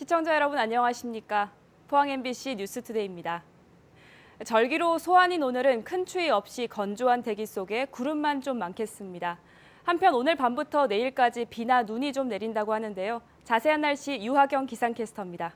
시청자 여러분 안녕하십니까? 포항 MBC 뉴스투데이입니다. 절기로 소환인 오늘은 큰 추위 없이 건조한 대기 속에 구름만 좀 많겠습니다. 한편 오늘 밤부터 내일까지 비나 눈이 좀 내린다고 하는데요. 자세한 날씨 유하경 기상캐스터입니다.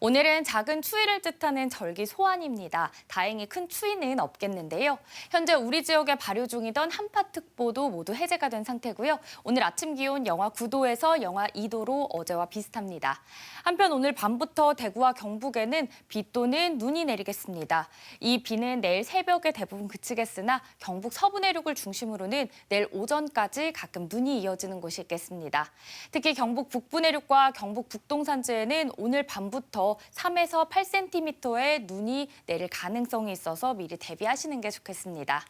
오늘은 작은 추위를 뜻하는 절기 소환입니다. 다행히 큰 추위는 없겠는데요. 현재 우리 지역에 발효 중이던 한파특보도 모두 해제가 된 상태고요. 오늘 아침 기온 영하 9도에서 영하 2도로 어제와 비슷합니다. 한편 오늘 밤부터 대구와 경북에는 비 또는 눈이 내리겠습니다. 이 비는 내일 새벽에 대부분 그치겠으나 경북 서부 내륙을 중심으로는 내일 오전까지 가끔 눈이 이어지는 곳이 있겠습니다. 특히 경북 북부 내륙과 경북 북동산지에는 오늘 밤부터 3에서 8cm의 눈이 내릴 가능성이 있어서 미리 대비하시는 게 좋겠습니다.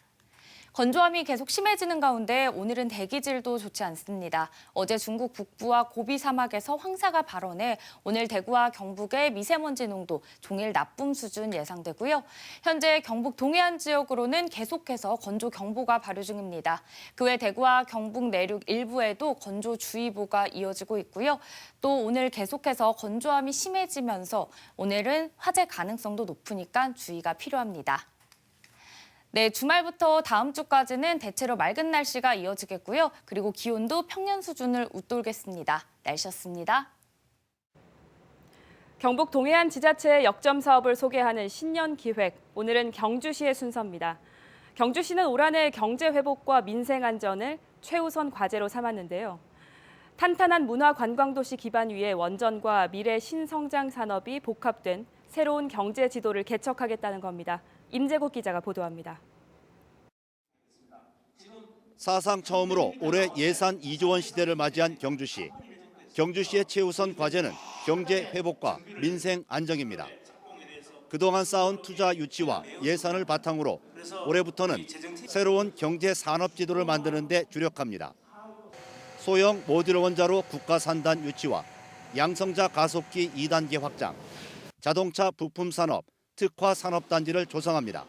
건조함이 계속 심해지는 가운데 오늘은 대기질도 좋지 않습니다. 어제 중국 북부와 고비 사막에서 황사가 발원해 오늘 대구와 경북의 미세먼지 농도 종일 나쁨 수준 예상되고요. 현재 경북 동해안 지역으로는 계속해서 건조경보가 발효 중입니다. 그 외 대구와 경북 내륙 일부에도 건조주의보가 이어지고 있고요. 또 오늘 계속해서 건조함이 심해지면서 오늘은 화재 가능성도 높으니까 주의가 필요합니다. 네, 주말부터 다음 주까지는 대체로 맑은 날씨가 이어지겠고요. 그리고 기온도 평년 수준을 웃돌겠습니다. 날씨였습니다. 경북 동해안 지자체의 역점 사업을 소개하는 신년 기획, 오늘은 경주시의 순서입니다. 경주시는 올 한해 경제 회복과 민생 안전을 최우선 과제로 삼았는데요. 탄탄한 문화 관광도시 기반 위에 원전과 미래 신성장 산업이 복합된 새로운 경제 지도를 개척하겠다는 겁니다. 임재국 기자가 보도합니다. 사상 처음으로 올해 예산 2조 원 시대를 맞이한 경주시. 경주시의 최우선 과제는 경제 회복과 민생 안정입니다. 그동안 쌓은 투자 유치와 예산을 바탕으로 올해부터는 새로운 경제 산업 지도를 만드는 데 주력합니다. 소형 모듈 원자로 국가 산단 유치와 양성자 가속기 2단계 확장, 자동차 부품 산업, 특화 산업단지를 조성합니다.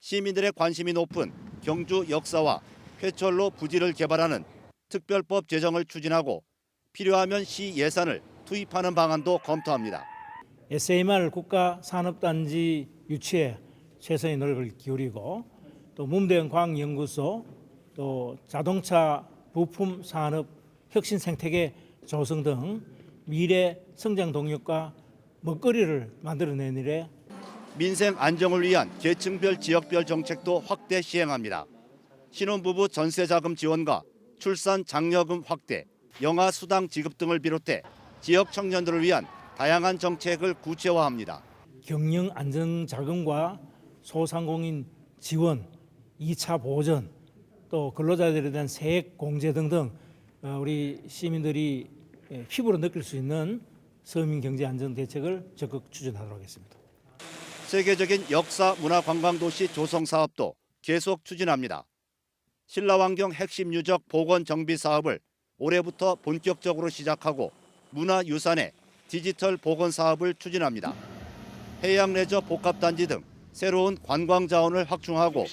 시민들의 관심이 높은 경주 역사와 회철로 부지를 개발하는 특별법 제정을 추진하고 필요하면 시 예산을 투입하는 방안도 검토합니다. SMR 국가 산업단지 유치에 최선의 노력을 기울이고 또 문대현 과학연구소 또 자동차 부품 산업 혁신 생태계 조성 등 미래 성장 동력과 먹거리를 만들어내는 일에 민생 안정을 위한 계층별 지역별 정책도 확대 시행합니다. 신혼부부 전세자금 지원과 출산 장려금 확대, 영아 수당 지급 등을 비롯해 지역 청년들을 위한 다양한 정책을 구체화합니다. 경영 안정자금과 소상공인 지원, 2차 보전, 또 근로자들에 대한 세액 공제 등등 우리 시민들이 피부로 느낄 수 있는 서민 경제 안정 대책을 적극 추진하도록 하겠습니다. 세계적인 역사 문화 관광 도시 조성 사업도 계속 추진합니다. 신라환경 핵심 유적 복원 정비 사업을 올해부터 본격적으로 시작하고 문화유산의 디지털 복원 사업을 추진합니다. 해양 레저 복합단지 등 새로운 관광 자원을 확충하고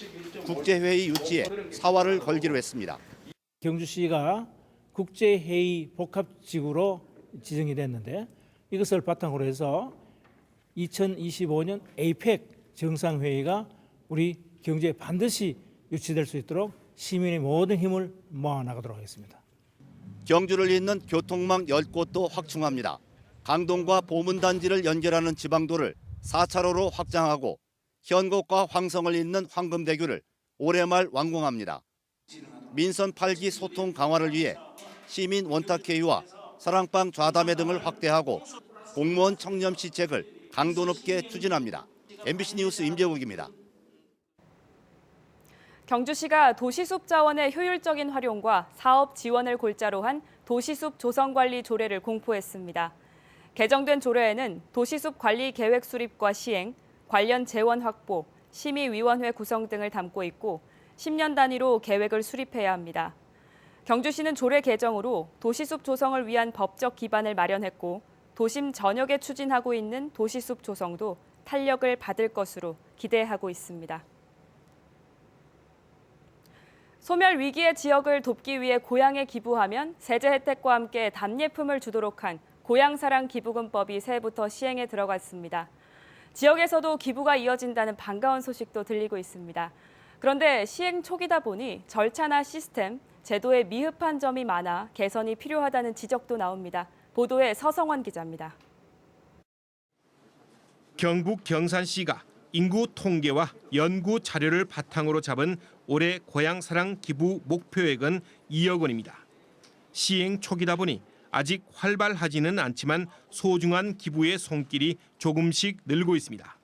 국제회의 유치에 사활을 걸기로 했습니다. 경주시가 국제회의 복합지구로 지정이 됐는데 이것을 바탕으로 해서 2025년 APEC 정상회의가 우리 경주에 반드시 유치될 수 있도록 시민의 모든 힘을 모아나가도록 하겠습니다. 경주를 잇는 교통망 10곳도 확충합니다. 강동과 보문단지를 연결하는 지방도를 4차로로 확장하고 현곡과 황성을 잇는 황금대교를 올해 말 완공합니다. 민선 8기 소통 강화를 위해 시민 원탁회의와 사랑방 좌담회 등을 확대하고 공무원 청렴 시책을 강도 높게 추진합니다. MBC 뉴스 임재국입니다. 경주시가 도시숲 자원의 효율적인 활용과 사업 지원을 골자로 한 도시숲 조성관리 조례를 공포했습니다. 개정된 조례에는 도시숲 관리 계획 수립과 시행, 관련 재원 확보, 심의위원회 구성 등을 담고 있고 10년 단위로 계획을 수립해야 합니다. 경주시는 조례 개정으로 도시숲 조성을 위한 법적 기반을 마련했고 도심 전역에 추진하고 있는 도시숲 조성도 탄력을 받을 것으로 기대하고 있습니다. 소멸 위기의 지역을 돕기 위해 고향에 기부하면 세제 혜택과 함께 답례품을 주도록 한 고향사랑 기부금법이 새해부터 시행에 들어갔습니다. 지역에서도 기부가 이어진다는 반가운 소식도 들리고 있습니다. 그런데 시행 초기다 보니 절차나 시스템, 제도에 미흡한 점이 많아 개선이 필요하다는 지적도 나옵니다. 보도에 서성원 기자입니다. 경북 경산시가 인구 통계와 연구 자료를 바탕으로 잡은 올해 고향사랑 기부 목표액은 2억 원입니다. 시행 초기다 보니 아직 활발하지는 않지만 소중한 기부의 손길이 조금씩 늘고 있습니다.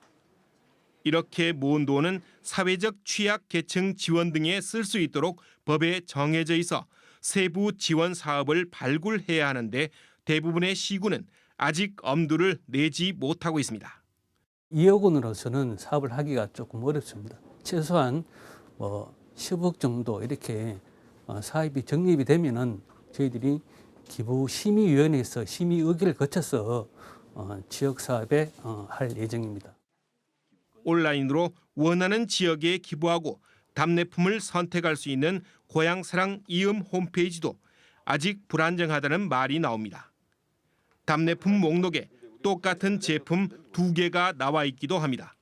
이렇게 모은 돈은 사회적 취약계층 지원 등에 쓸 수 있도록 법에 정해져 있어 세부 지원 사업을 발굴해야 하는데 대부분의 시군은 아직 엄두를 내지 못하고 있습니다. 2억 원으로서는 사업을 하기가 조금 어렵습니다. 최소한 10억 정도 이렇게 사업이 적립이 되면은 저희들이 기부심의위원회에서 심의 의결을 거쳐서 지역 사업에 할 예정입니다. 온라인으로 원하는 지역에 기부하고 답례품을 선택할 수 있는 고향사랑 이음 홈페이지도 아직 불안정하다는 말이 나옵니다. 답례품 목록에 똑같은 제품 2개가 나와 있기도 합니다.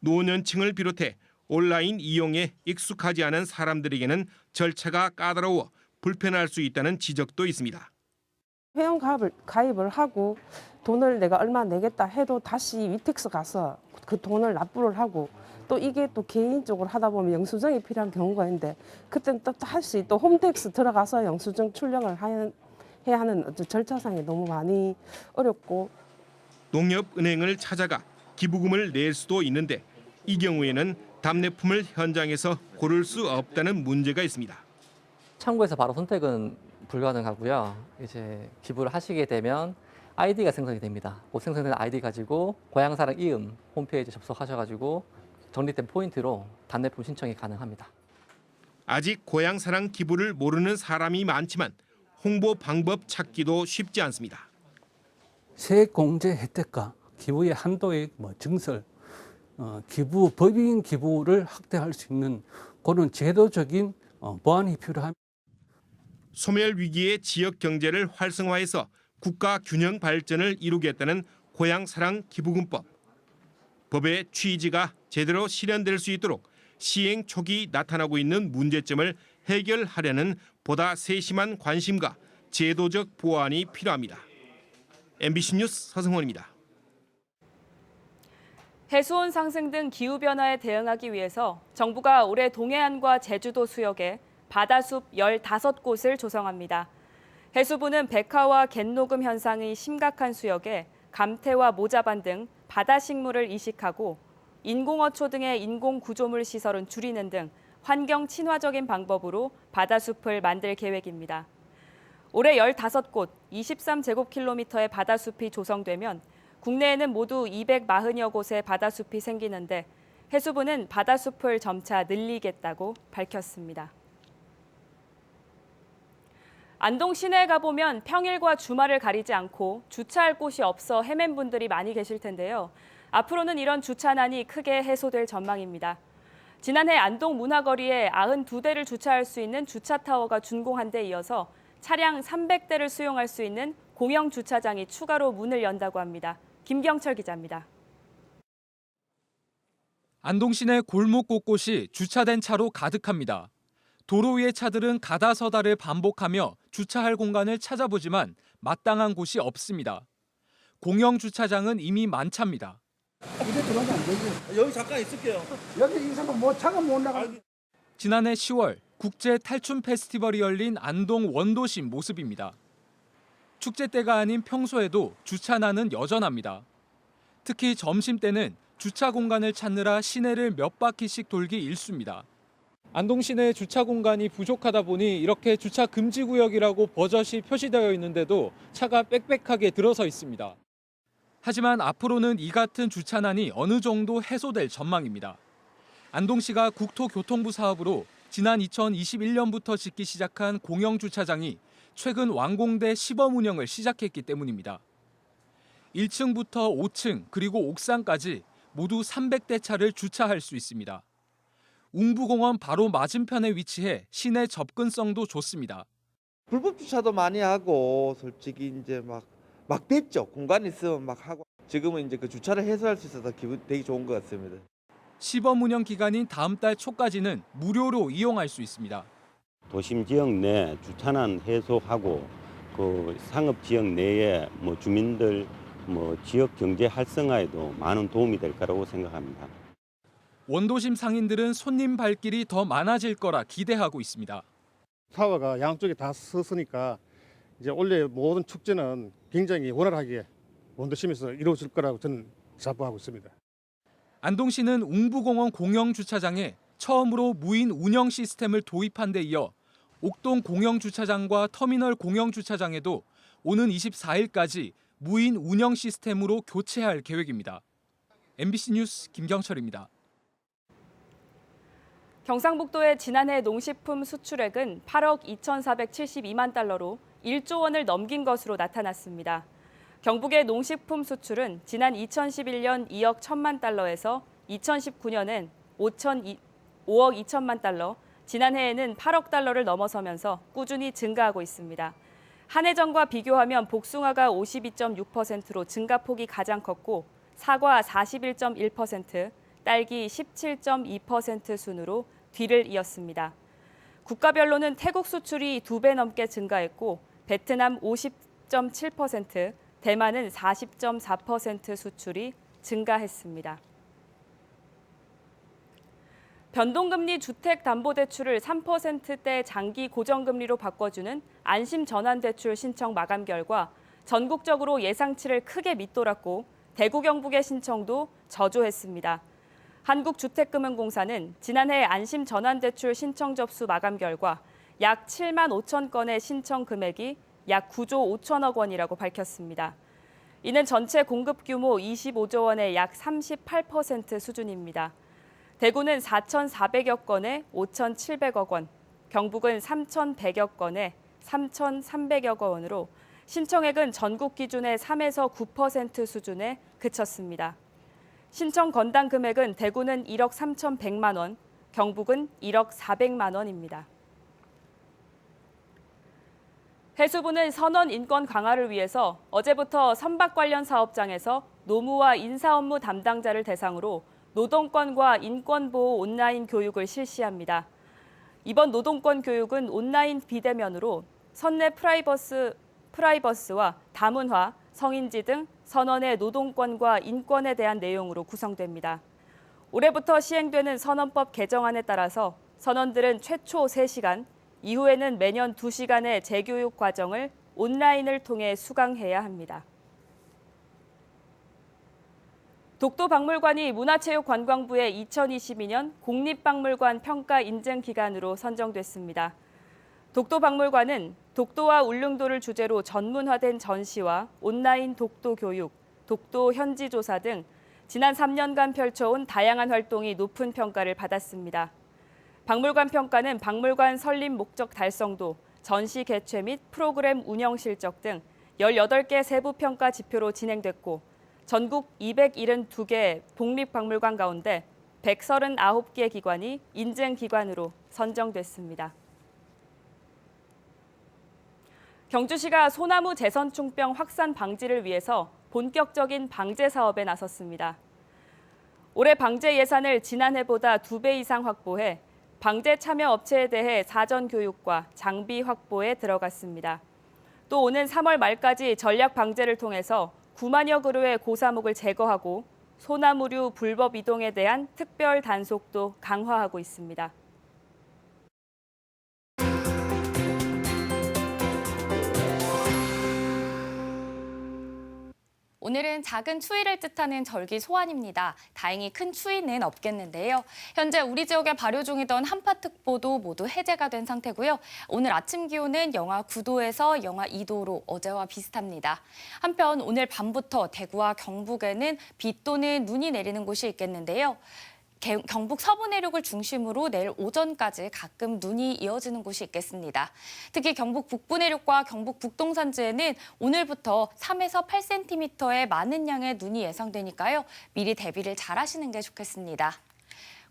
노년층을 비롯해 온라인 이용에 익숙하지 않은 사람들에게는 절차가 까다로워 불편할 수 있다는 지적도 있습니다. 회원 가입을 하고 돈을 내가 얼마 내겠다 해도 다시 위택스 가서 그 돈을 납부를 하고 또 이게 또 개인적으로 하다 보면 영수증이 필요한 경우가 있는데 그때는 또 다시 또 홈택스 들어가서 영수증 출력을 해야 하는 절차상이 너무 많이 어렵고 농협은행을 찾아가 기부금을 낼 수도 있는데 이 경우에는 답례품을 현장에서 고를 수 없다는 문제가 있습니다. 창구에서 바로 선택은 불가능하고요. 이제 기부를 하시게 되면 아이디가 생성이 됩니다. 그 생성된 아이디 가지고 고향사랑 이음 홈페이지 접속하셔가지고 적립된 포인트로 답례품 신청이 가능합니다. 아직 고향사랑 기부를 모르는 사람이 많지만 홍보 방법 찾기도 쉽지 않습니다. 세액 공제 혜택과 기부의 한도액, 증설, 기부 법인 기부를 확대할 수 있는 그런 제도적인 보완이 필요합니다. 소멸 위기의 지역 경제를 활성화해서 국가 균형 발전을 이루겠다는 고향사랑 기부금법. 법의 취지가 제대로 실현될 수 있도록 시행 초기 나타나고 있는 문제점을 해결하려는 보다 세심한 관심과 제도적 보완이 필요합니다. MBC 뉴스 서승원입니다. 해수온 상승 등 기후변화에 대응하기 위해서 정부가 올해 동해안과 제주도 수역에 바다숲 15곳을 조성합니다. 해수부는 백화와 갯녹음 현상이 심각한 수역에 감태와 모자반 등 바다식물을 이식하고 인공어초 등의 인공구조물 시설은 줄이는 등 환경 친화적인 방법으로 바다숲을 만들 계획입니다. 올해 15곳 23제곱킬로미터의 바다숲이 조성되면 국내에는 모두 240여 곳의 바다숲이 생기는데 해수부는 바다숲을 점차 늘리겠다고 밝혔습니다. 안동 시내에 가보면 평일과 주말을 가리지 않고 주차할 곳이 없어 헤맨 분들이 많이 계실 텐데요. 앞으로는 이런 주차난이 크게 해소될 전망입니다. 지난해 안동 문화거리에 92대를 주차할 수 있는 주차타워가 준공한 데 이어서 차량 300대를 수용할 수 있는 공영 주차장이 추가로 문을 연다고 합니다. 김경철 기자입니다. 안동 시내 골목 곳곳이 주차된 차로 가득합니다. 도로 위의 차들은 가다서다를 반복하며 주차할 공간을 찾아보지만 마땅한 곳이 없습니다. 공영 주차장은 이미 만차입니다. 이제 들어가면 안 되지. 여기 잠깐 있을게요. 여기 있으면 뭐 차가 못 나가. 지난해 10월 국제 탈춤 페스티벌이 열린 안동 원도심 모습입니다. 축제 때가 아닌 평소에도 주차난은 여전합니다. 특히 점심때는 주차 공간을 찾느라 시내를 몇 바퀴씩 돌기 일쑤입니다. 안동 시내 주차 공간이 부족하다 보니 이렇게 주차 금지 구역이라고 버젓이 표시되어 있는데도 차가 빽빽하게 들어서 있습니다. 하지만 앞으로는 이 같은 주차난이 어느 정도 해소될 전망입니다. 안동시가 국토교통부 사업으로 지난 2021년부터 짓기 시작한 공영 주차장이 최근 완공돼 시범 운영을 시작했기 때문입니다. 1층부터 5층 그리고 옥상까지 모두 300대 차를 주차할 수 있습니다. 웅부공원 바로 맞은편에 위치해 시내 접근성도 좋습니다. 불법 주차도 많이 하고 솔직히 이제 막 됐죠. 공간이 있으면 막 하고 지금은 이제 그 주차를 해소할 수 있어서 기분 되게 좋은 것 같습니다. 시범 운영 기간인 다음 달 초까지는 무료로 이용할 수 있습니다. 도심 지역 내 주차난 해소하고 그 상업 지역 내에 주민들 지역 경제 활성화에도 많은 도움이 될 거라고 생각합니다. 원도심 상인들은 손님 발길이 더 많아질 거라 기대하고 있습니다. 사과가 양쪽에 다 섰으니까 이제 원래 모든 축제는 굉장히 원활하게 원도심에서 이루어질 거라고 저는 자부하고 있습니다. 안동시는 웅부공원 공영주차장에 처음으로 무인 운영 시스템을 도입한 데 이어 옥동 공영주차장과 터미널 공영주차장에도 오는 24일까지 무인 운영 시스템으로 교체할 계획입니다. MBC 뉴스 김경철입니다. 경상북도의 지난해 농식품 수출액은 8억 2,472만 달러로 1조 원을 넘긴 것으로 나타났습니다. 경북의 농식품 수출은 지난 2011년 2억 1천만 달러에서 2019년엔 5억 2천만 달러, 지난해에는 8억 달러를 넘어서면서 꾸준히 증가하고 있습니다. 한 해 전과 비교하면 복숭아가 52.6%로 증가폭이 가장 컸고 사과 41.1%, 딸기 17.2% 순으로 뒤를 이었습니다. 국가별로는 태국 수출이 2배 넘게 증가했고 베트남 50.7%, 대만은 40.4% 수출이 증가했습니다. 변동금리 주택담보대출을 3%대 장기 고정금리로 바꿔주는 안심전환대출 신청 마감 결과 전국적으로 예상치를 크게 밑돌았고 대구 경북의 신청도 저조했습니다. 한국주택금융공사는 지난해 안심전환대출 신청 접수 마감 결과 약 7만 5천 건의 신청 금액이 약 9조 5천억 원이라고 밝혔습니다. 이는 전체 공급 규모 25조 원의 약 38% 수준입니다. 대구는 4,400여 건에 5,700억 원, 경북은 3,100여 건에 3,300여 원으로 신청액은 전국 기준의 3에서 9% 수준에 그쳤습니다. 신청 건당 금액은 대구는 1억 3,100만 원, 경북은 1억 400만 원입니다. 해수부는 선원 인권 강화를 위해서 어제부터 선박 관련 사업장에서 노무와 인사 업무 담당자를 대상으로 노동권과 인권보호 온라인 교육을 실시합니다. 이번 노동권 교육은 온라인 비대면으로 선내 프라이버스와 다문화, 성인지 등 선원의 노동권과 인권에 대한 내용으로 구성됩니다. 올해부터 시행되는 선원법 개정안에 따라서 선원들은 최초 3시간, 이후에는 매년 2시간의 재교육 과정을 온라인을 통해 수강해야 합니다. 독도박물관이 문화체육관광부의 2022년 국립박물관 평가 인증 기관으로 선정됐습니다. 독도박물관은 독도와 울릉도를 주제로 전문화된 전시와 온라인 독도 교육, 독도 현지 조사 등 지난 3년간 펼쳐온 다양한 활동이 높은 평가를 받았습니다. 박물관 평가는 박물관 설립 목적 달성도, 전시 개최 및 프로그램 운영 실적 등 18개 세부 평가 지표로 진행됐고 전국 272개 독립박물관 가운데 139개 기관이 인증기관으로 선정됐습니다. 경주시가 소나무 재선충병 확산 방지를 위해서 본격적인 방제 사업에 나섰습니다. 올해 방제 예산을 지난해보다 2배 이상 확보해 방제 참여 업체에 대해 사전 교육과 장비 확보에 들어갔습니다. 또 오는 3월 말까지 전략 방제를 통해서 9만여 그루의 고사목을 제거하고 소나무류 불법 이동에 대한 특별 단속도 강화하고 있습니다. 오늘은 작은 추위를 뜻하는 절기 소환입니다. 다행히 큰 추위는 없겠는데요. 현재 우리 지역에 발효 중이던 한파특보도 모두 해제가 된 상태고요. 오늘 아침 기온은 영하 9도에서 영하 2도로 어제와 비슷합니다. 한편 오늘 밤부터 대구와 경북에는 비 또는 눈이 내리는 곳이 있겠는데요. 경북 서부 내륙을 중심으로 내일 오전까지 가끔 눈이 이어지는 곳이 있겠습니다. 특히 경북 북부 내륙과 경북 북동산지에는 오늘부터 3에서 8cm의 많은 양의 눈이 예상되니까요. 미리 대비를 잘 하시는 게 좋겠습니다.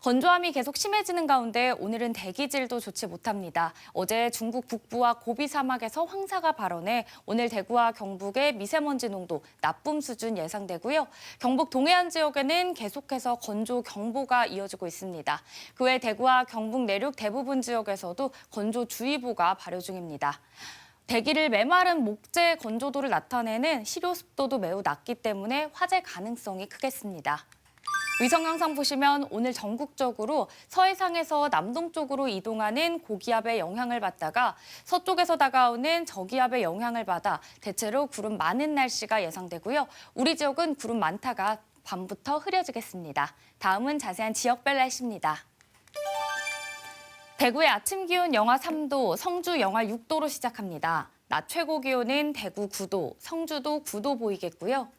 건조함이 계속 심해지는 가운데 오늘은 대기질도 좋지 못합니다. 어제 중국 북부와 고비 사막에서 황사가 발원해 오늘 대구와 경북의 미세먼지 농도 나쁨 수준 예상되고요. 경북 동해안 지역에는 계속해서 건조 경보가 이어지고 있습니다. 그 외 대구와 경북 내륙 대부분 지역에서도 건조주의보가 발효 중입니다. 대기를 메마른 목재 건조도를 나타내는 실효 습도도 매우 낮기 때문에 화재 가능성이 크겠습니다. 위성 영상 보시면 오늘 전국적으로 서해상에서 남동쪽으로 이동하는 고기압의 영향을 받다가 서쪽에서 다가오는 저기압의 영향을 받아 대체로 구름 많은 날씨가 예상되고요. 우리 지역은 구름 많다가 밤부터 흐려지겠습니다. 다음은 자세한 지역별 날씨입니다. 대구의 아침 기온 영하 3도, 성주 영하 6도로 시작합니다. 낮 최고 기온은 대구 9도, 성주도 9도 보이겠고요.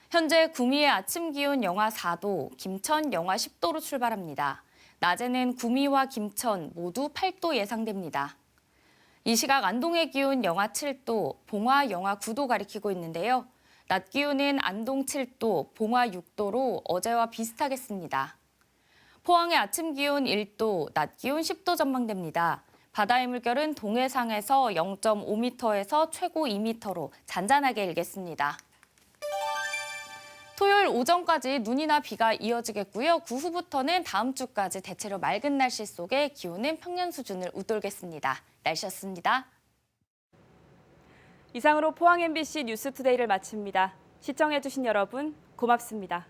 현재 구미의 아침 기온 영하 4도, 김천 영하 10도로 출발합니다. 낮에는 구미와 김천 모두 8도 예상됩니다. 이 시각 안동의 기온 영하 7도, 봉화 영하 9도 가리키고 있는데요. 낮 기온은 안동 7도, 봉화 6도로 어제와 비슷하겠습니다. 포항의 아침 기온 1도, 낮 기온 10도 전망됩니다. 바다의 물결은 동해상에서 0.5m에서 최고 2m로 잔잔하게 일겠습니다. 토요일 오전까지 눈이나 비가 이어지겠고요. 그 후부터는 다음 주까지 대체로 맑은 날씨 속에 기온은 평년 수준을 웃돌겠습니다. 날씨였습니다. 이상으로 포항 MBC 뉴스투데이를 마칩니다. 시청해주신 여러분 고맙습니다.